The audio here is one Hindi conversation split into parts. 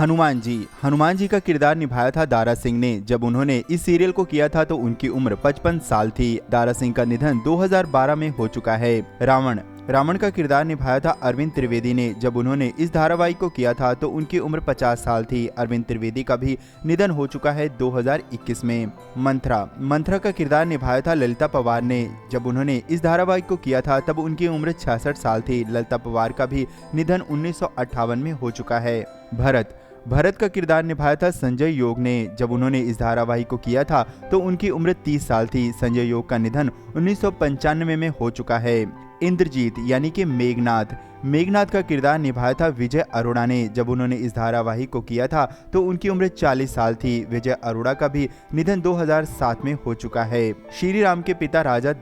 हनुमान जी का किरदार निभाया था दारा सिंह ने। जब उन्होंने इस सीरियल को किया था तो उनकी उम्र 55 साल थी। दारा सिंह का निधन 2012 में हो चुका है। रावण का किरदार निभाया था अरविंद त्रिवेदी ने। जब उन्होंने इस धारावाहिक को किया था तो उनकी उम्र 50 साल थी। अरविंद त्रिवेदी का भी निधन हो चुका है 2021 में। मंथरा का किरदार निभाया था ललिता पवार ने। जब उन्होंने इस धारावाहिक को किया था तब उनकी उम्र 66 साल थी। ललिता पवार का भी निधन 1958 में हो चुका है। भरत का किरदार निभाया था संजय योग ने। जब उन्होंने इस धारावाहिक को किया था तो उनकी उम्र 30 साल थी। संजय योग का निधन 1995 में हो चुका है। इंद्रजीत यानी कि मेघनाथ का किरदार निभाया था विजय अरोड़ा ने। जब उन्होंने इस धारावाहिक को किया था तो उनकी उम्र 40 साल थी। विजय अरोड़ा का भी निधन 2007 में हो चुका है। श्री राम के पिता राजा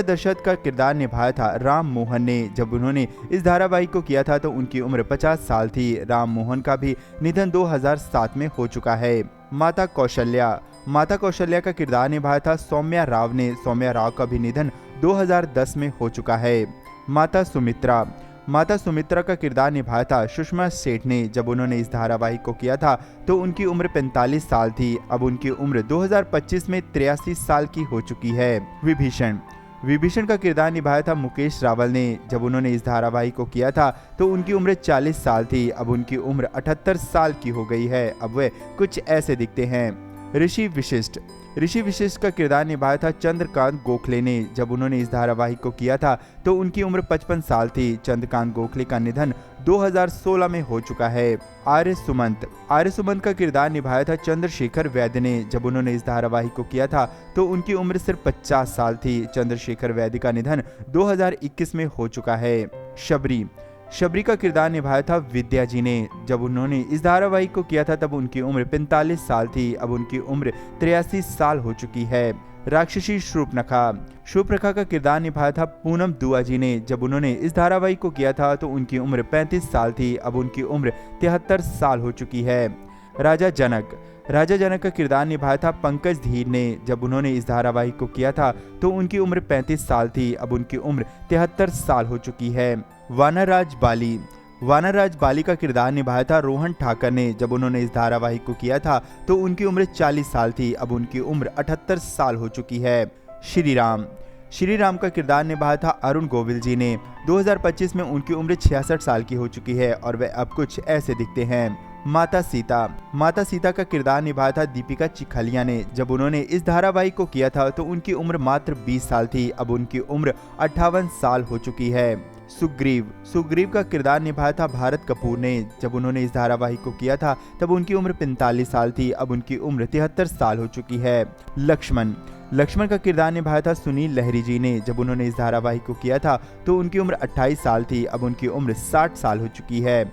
दशरथ का किरदार निभाया था राम मोहन ने। जब उन्होंने इस धारावाहिक को किया था तो उनकी उम्र 50 साल थी। राम मोहन का भी निधन 2007 में हो चुका है। माता कौशल्या का किरदार निभाया था सौम्या राव ने। सौम्या राव का भी निधन 2010 में हो चुका है। माता सुमित्रा का किरदार निभाया था सुषमा सेठ ने। जब उन्होंने इस धारावाहिक को किया था तो उनकी उम्र 45 साल थी। अब उनकी उम्र 2025 में 83 साल की हो चुकी है। विभीषण का किरदार निभाया था मुकेश रावल ने। जब उन्होंने इस धारावाहिक को किया था तो उनकी उम्र 40 साल थी। अब उनकी उम्र 78 साल की हो गई है। अब वे कुछ ऐसे दिखते हैं। ऋषि विशिष्ट का किरदार निभाया था चंद्रकांत गोखले ने। जब उन्होंने इस धारावाहिक को किया था तो उनकी उम्र 55 साल थी। चंद्रकांत गोखले का निधन 2016 में हो चुका है। आर्य सुमंत का किरदार निभाया था चंद्रशेखर वैद्य ने। जब उन्होंने इस धारावाहिक को किया था तो उनकी उम्र सिर्फ 50 साल थी। चंद्रशेखर वैद्य का निधन 2021 में हो चुका है। शबरी का किरदार निभाया था विद्या जी ने। जब उन्होंने इस धारावाहिक को किया था तब उनकी उम्र 45 साल थी। अब उनकी उम्र 83 साल हो चुकी है। राक्षसी शूर्पणखा का किरदार निभाया था पूनम दुआ जी ने। जब उन्होंने इस धारावाहिक को किया था तो उनकी उम्र 35 साल थी। अब उनकी उम्र 73 साल हो चुकी है। राजा जनक का किरदार निभाया था पंकज धीर ने। जब उन्होंने इस धारावाहिक को किया था तो उनकी उम्र 35 साल थी। अब उनकी उम्र 73 साल हो चुकी है। वानरराज बाली का किरदार निभाया था रोहन ठाकर ने। जब उन्होंने इस धारावाहिक को किया था तो उनकी उम्र 40 साल थी। अब उनकी उम्र 78 साल हो चुकी है। श्री राम का किरदार निभाया था अरुण गोविल जी ने। 2025 में उनकी उम्र 66 साल की हो चुकी है और वे अब कुछ ऐसे दिखते हैं। माता सीता का किरदार निभाया था दीपिका चिखलिया ने। जब उन्होंने इस धारावाहिक को किया था तो उनकी उम्र मात्र 20 साल थी। अब उनकी उम्र 58 साल हो चुकी है। सुग्रीव का किरदार निभाया था भारत कपूर ने। जब उन्होंने इस धारावाहिक को किया था तब उनकी उम्र 45 साल थी। अब उनकी उम्र 73 साल हो चुकी है। लक्ष्मण का किरदार निभाया था सुनील लहरी जी ने। जब उन्होंने इस धारावाहिक को किया था तो उनकी उम्र 28 साल थी। अब उनकी उम्र 60 साल हो चुकी है।